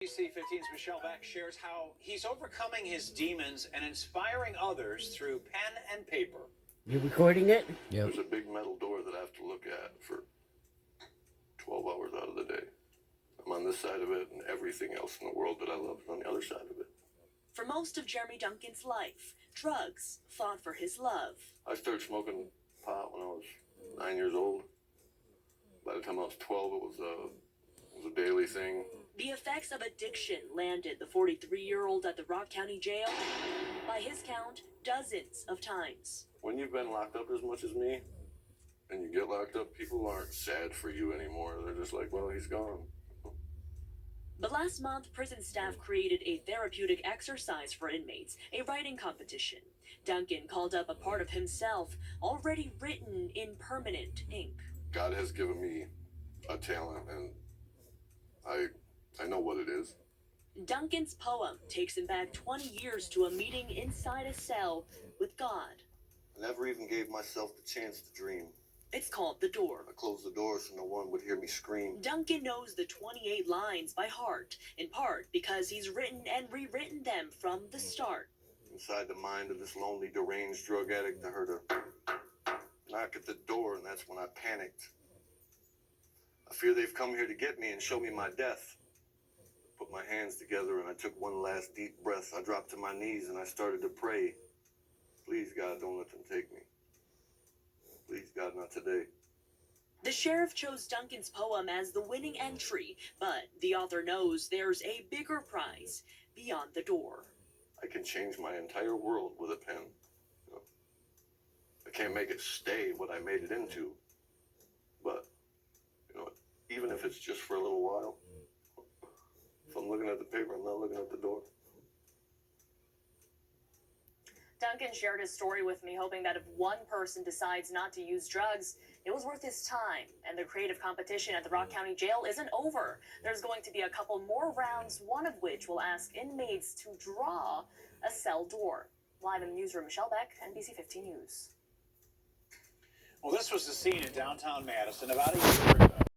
NBC 15's Michelle Beck shares how he's overcoming his demons and inspiring others through pen and paper. You recording it? Yep. There's a big metal door that I have to look at for 12 hours out of the day. I'm on this side of it, and everything else in the world that I love is on the other side of it. For most of Jeremy Duncan's life, drugs fought for his love. I started smoking pot when I was 9 years old. By the time I was 12, it was a daily thing. The effects of addiction landed the 43-year-old at the Rock County Jail, by his count, dozens of times. When you've been locked up as much as me, and you get locked up, people aren't sad for you anymore. They're just like, well, he's gone. But last month, prison staff created a therapeutic exercise for inmates, a writing competition. Duncan called up a part of himself already written in permanent ink. God has given me a talent, and I know what it is. Duncan's poem takes him back 20 years to a meeting inside a cell with God. I never even gave myself the chance to dream. It's called The Door. I closed the door so no one would hear me scream. Duncan knows the 28 lines by heart, in part because he's written and rewritten them from the start. Inside the mind of this lonely, deranged drug addict, I heard a knock at the door, and that's when I panicked. I fear they've come here to get me and show me my death. I put my hands together and I took one last deep breath. I dropped to my knees and I started to pray. Please, God, don't let them take me. Please, God, not today. The sheriff chose Duncan's poem as the winning entry, but the author knows there's a bigger prize beyond the door. I can change my entire world with a pen. You know, I can't make it stay what I made it into, but you know, even if it's just for a little while, if I'm looking at the paper, I'm not looking at the door. Duncan shared his story with me, hoping that if one person decides not to use drugs, it was worth his time. And the creative competition at the Rock County Jail isn't over. There's going to be a couple more rounds, one of which will ask inmates to draw a cell door. Live in the newsroom, Michelle Beck, NBC 15 News. Well, this was the scene in downtown Madison about a year ago.